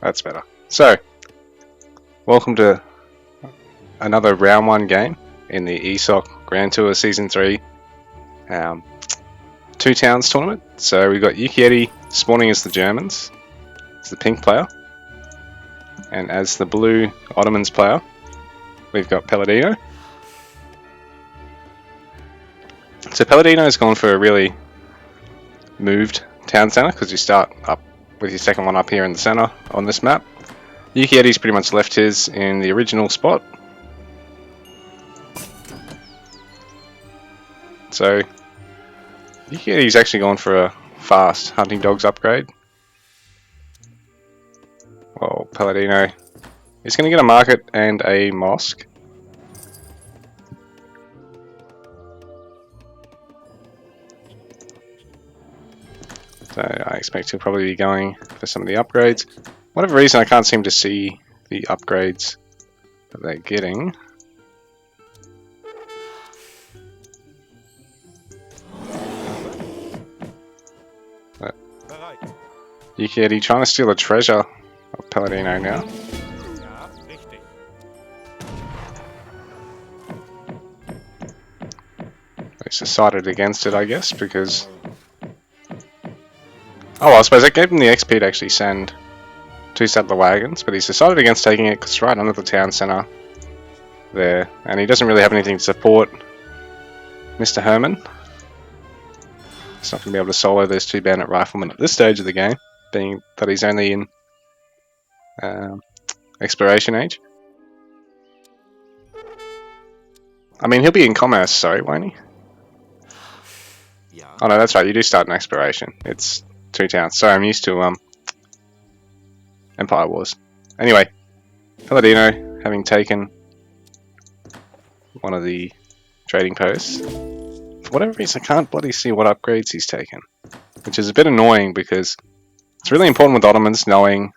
That's better. So, welcome to another round 1 game in the ESOC Grand Tour Season 3 2 Towns tournament. So we've got Yukietty spawning as the Germans, as the pink player, and as the blue Ottomans player, we've got Peladino. So Peladino's gone for a really moved town centre because you start up with your second one up here in the centre on this map. Yukietty's pretty much left his in the original spot. So Yukietty's actually gone for a fast hunting dogs upgrade. Well, Peladino is going to get a market and a mosque. So I expect he'll probably be going for some of the upgrades. Whatever reason, I can't seem to see the upgrades that they're getting. But Yukietty trying to steal a treasure of Peladino now. He's decided against it, I guess, because... Oh, well, I suppose that gave him the XP to actually send 2 settler wagons, but he's decided against taking it because it's right under the town centre there, and he doesn't really have anything to support Mr. Herman. He's not going to be able to solo those 2 bandit riflemen at this stage of the game, being that he's only in exploration age. I mean, he'll be in commerce, sorry, won't he? Yeah. Oh no, that's right, you do start in exploration. It's 2 towns. Sorry, I'm used to Empire Wars. Anyway, Peladino having taken one of the trading posts. For whatever reason, I can't bloody see what upgrades he's taken, which is a bit annoying because it's really important with Ottomans knowing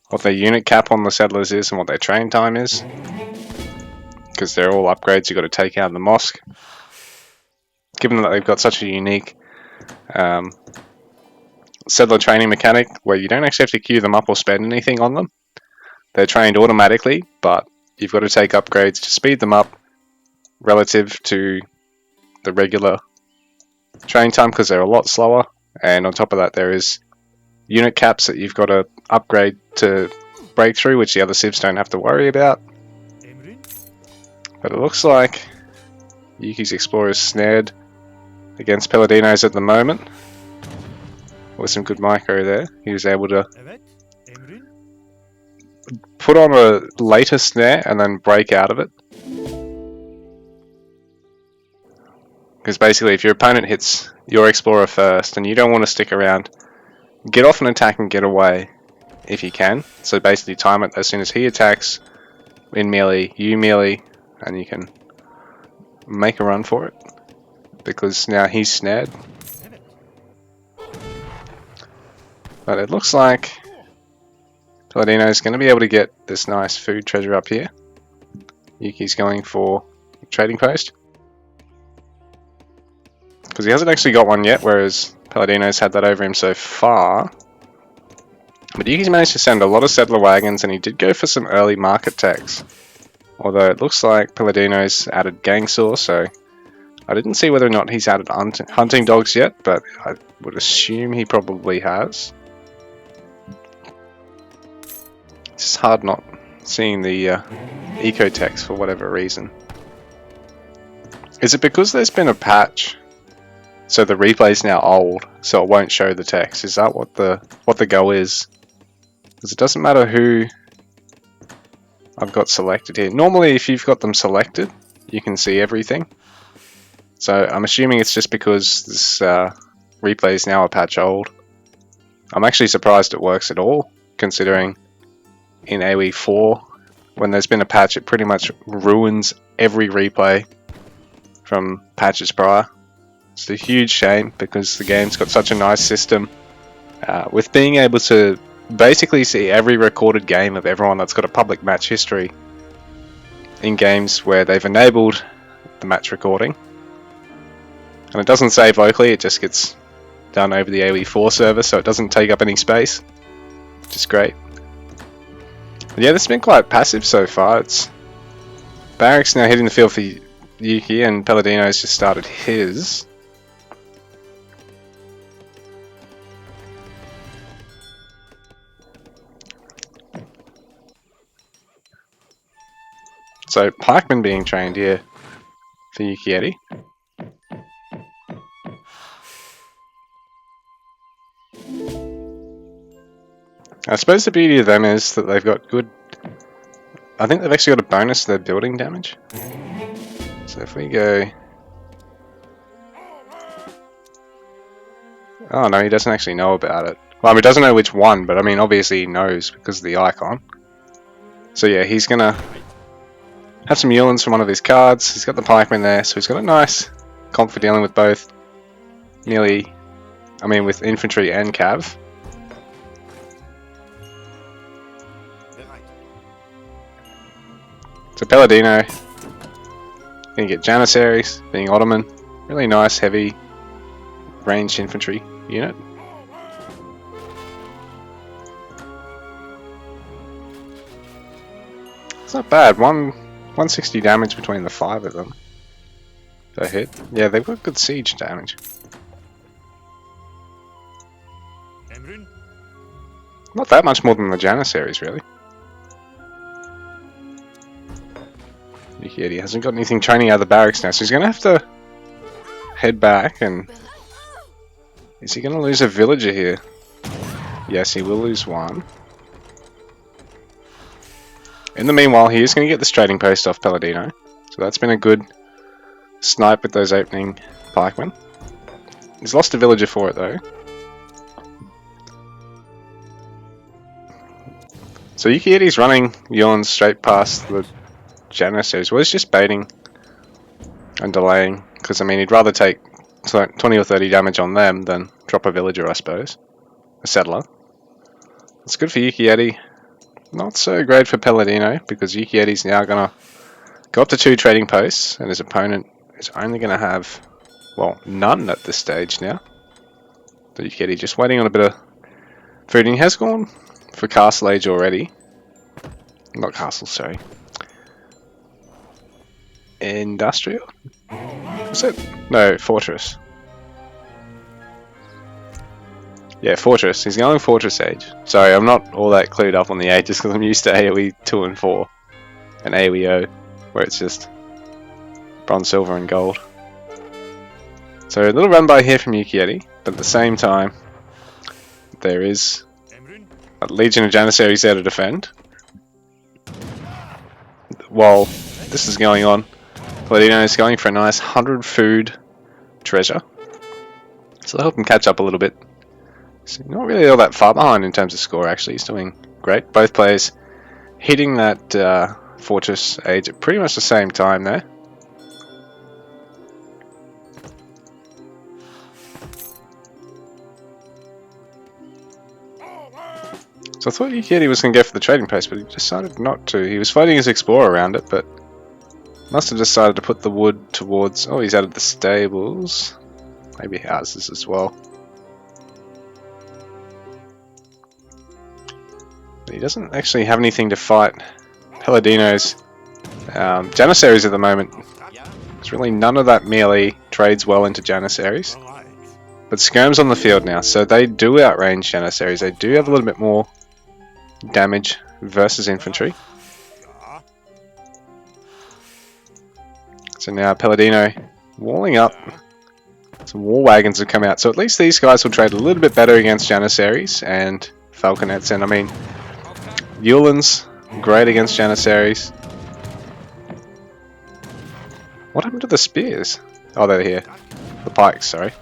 what their unit cap on the settlers is and what their train time is, because they're all upgrades you've got to take out of the mosque. Given that they've got such a unique settler training mechanic where you don't actually have to queue them up or spend anything on them. They're trained automatically, but you've got to take upgrades to speed them up relative to the regular train time because they're a lot slower, and on top of that there is unit caps that you've got to upgrade to break through, which the other civs don't have to worry about. But it looks like Yuki's Explorer is snared against Peladino's at the moment. With some good micro there, he was able to put on a later snare and then break out of it. Because basically if your opponent hits your Explorer first and you don't want to stick around, get off an attack and get away if you can. So basically time it as soon as he attacks in melee, you melee, and you can make a run for it. Because now he's snared. But it looks like Peladino is going to be able to get this nice food treasure up here. Yuki's going for a trading post. Because he hasn't actually got one yet, whereas Peladino's had that over him so far. But Yuki's managed to send a lot of settler wagons, and he did go for some early market techs. Although it looks like Peladino's added gang saw, so I didn't see whether or not he's added hunting dogs yet, but I would assume he probably has. It's hard not seeing the eco text for whatever reason. Is it because there's been a patch, so the replay's now old, so it won't show the text? Is that what the go is? Because it doesn't matter who I've got selected here. Normally, if you've got them selected, you can see everything. So I'm assuming it's just because this replay is now a patch old. I'm actually surprised it works at all, considering in AoE 4, when there's been a patch, it pretty much ruins every replay from patches prior. It's a huge shame because the game's got such a nice system with being able to basically see every recorded game of everyone that's got a public match history in games where they've enabled the match recording. And it doesn't save locally, it just gets done over the AoE 4 server, so it doesn't take up any space, which is great. Yeah, this has been quite passive so far. It's Barracks now hitting the field for Yuki, and Peladino's just started his. So pikemen being trained here for Yukietty. I suppose the beauty of them is that they've got good... I think they've actually got a bonus to their building damage. So if we go... Oh no, he doesn't actually know about it. Well, I mean, he doesn't know which one, but I mean, obviously he knows because of the icon. So yeah, he's gonna have some Yulins from one of his cards. He's got the pikemen there, so he's got a nice comp for dealing with both nearly... I mean, with infantry and cav. So Peladino, gonna get Janissaries, being Ottoman, really nice heavy ranged infantry unit. It's not bad, 160 damage between the 5 of them per hit. Yeah, they've got good siege damage. Not that much more than the Janissaries, really. Yukietty hasn't got anything training out of the barracks now, so he's going to have to head back. And is he going to lose a villager here? Yes, he will lose one. In the meanwhile, he is going to get this trading post off Peladino, so that's been a good snipe with those opening pikemen. He's lost a villager for it though. So Yukietty's running Yulin straight past the Janissaries. Well, he's just baiting and delaying, because I mean he'd rather take 20 or 30 damage on them than drop a villager, I suppose. A settler. It's good for Yukietty. Not so great for Peladino, because Yukietty's now going to go up to 2 trading posts, and his opponent is only going to have, well, none at this stage now. So Yukietty just waiting on a bit of food, and he has gone for Castle Age already. Not Castle, sorry. Industrial? Was it? No, Fortress. Yeah, Fortress. He's going Fortress Age. Sorry, I'm not all that clued up on the ages because I'm used to AoE 2 and 4 and AoEO, where it's just bronze, silver, and gold. So a little run by here from Yukietty, but at the same time, there is a Legion of Janissaries there to defend. While this is going on, Peladino is going for a nice 100 food treasure. So they'll help him catch up a little bit. So not really all that far behind in terms of score, actually. He's doing great. Both players hitting that Fortress Age at pretty much the same time there. So I thought Yukietty was going to go for the trading post, but he decided not to. He was fighting his explorer around it, but must have decided to put the wood towards... Oh, he's added the stables. Maybe houses as well. But he doesn't actually have anything to fight Peladino's Janissaries at the moment. There's really none of that melee trades well into Janissaries. But Skirm's on the field now, so they do outrange Janissaries. They do have a little bit more damage versus infantry. So now Peladino walling up. Some war wagons have come out, so at least these guys will trade a little bit better against Janissaries and Falconets. And I mean, Yulin's great against Janissaries. What happened to the spears? Oh, they're here. The pikes, sorry.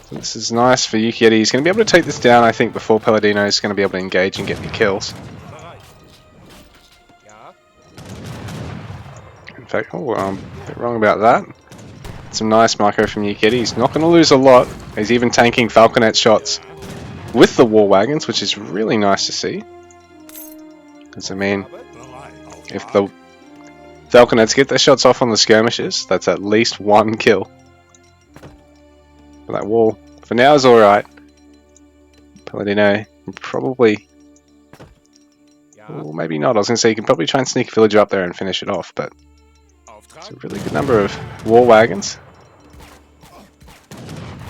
So this is nice for Yukietty. He's going to be able to take this down, I think, before Peladino is going to be able to engage and get any kills. In fact, oh, I'm a bit wrong about that. Some nice micro from Yukietty. He's not going to lose a lot. He's even tanking Falconet shots with the war wagons, which is really nice to see. Because, I mean, if the Falconets get their shots off on the skirmishes, that's at least 1 kill. But that wall, for now, is alright. Peladino Probably... Well, maybe not. I was going to say you can probably try and sneak a villager up there and finish it off, but it's a really good number of war wagons.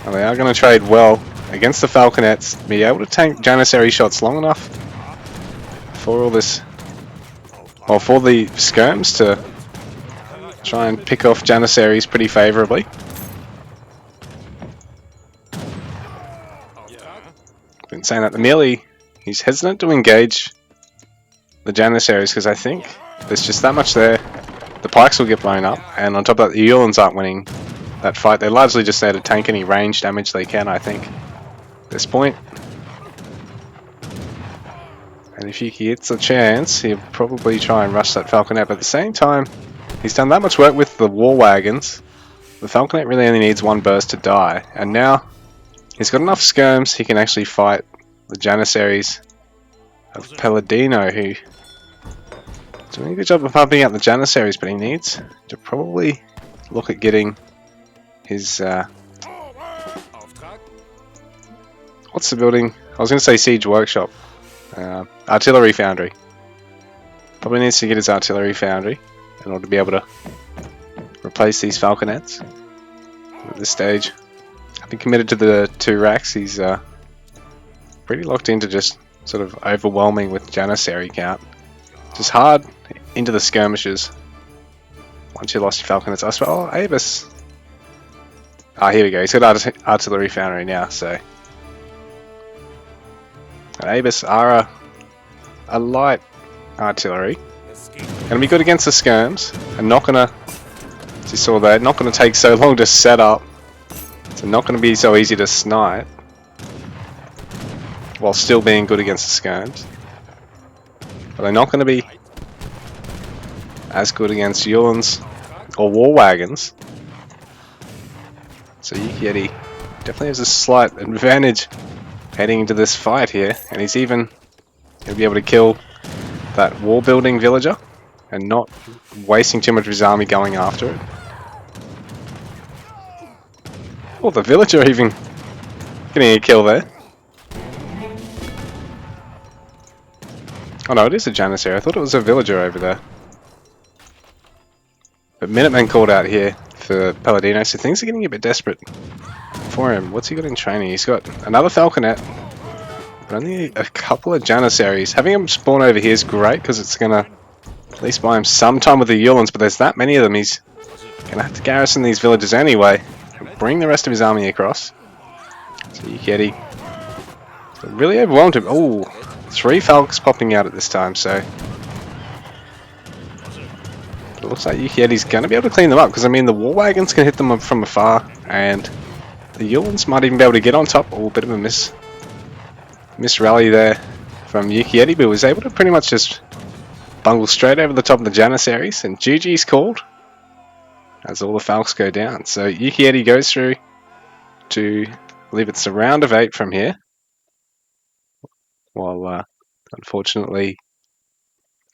And they are going to trade well against the falconets, be able to tank Janissary shots long enough for all this, or for the skirms to try and pick off Janissaries pretty favourably. Been saying that the melee, he's hesitant to engage the Janissaries because I think there's just that much there. The pikes will get blown up, and on top of that, the Yulins aren't winning that fight. They're largely just there to tank any range damage they can, I think, at this point. And if he gets a chance, he'll probably try and rush that Falconet. But at the same time, he's done that much work with the war wagons. The Falconet really only needs one burst to die, and now he's got enough skirms he can actually fight the Janissaries of Peladino, who doing a good job of pumping out the Janissaries, but he needs to probably look at getting his what's the building? I was going to say siege workshop, artillery foundry. Probably needs to get his artillery foundry in order to be able to replace these falconets. At this stage, I think committed to the 2 racks. He's pretty locked into just sort of overwhelming with Janissary count. Just hard into the skirmishes once you lost your falconets. I suppose, oh, Avis. Ah, here we go. He's got artillery foundry now, so. And Avis are a light artillery. Gonna be good against the skirms, and not gonna, as you saw there, not gonna take so long to set up. So not gonna be so easy to snipe, while still being good against the skirms. But they're not gonna be as good against Yulins or war wagons. So Yukietty definitely has a slight advantage heading into this fight here, and he's even going to be able to kill that war building villager and not wasting too much of his army going after it. Oh, the villager even getting a kill there. Oh no, it is a Janissary. I thought it was a villager over there. But Minutemen called out here for Peladino, so things are getting a bit desperate for him. What's he got in training? He's got another Falconet, but only a couple of Janissaries. Having him spawn over here is great, because it's going to at least buy him some time with the Yulins, but there's that many of them, he's going to have to garrison these villages anyway, and bring the rest of his army across. So Yukietty really overwhelmed him. Oh, 3 Falcons popping out at this time, so it looks like Yukietty's going to be able to clean them up, because I mean the war wagons can hit them from afar, and the Yulins might even be able to get on top. Oh, a bit of a miss rally there from Yukietty, but was able to pretty much just bungle straight over the top of the Janissaries, and GG's called as all the Falcons go down. So Yukietty goes through to, I believe it's a round of 8 from here, while unfortunately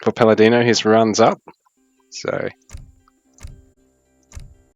for Peladino his run's up. So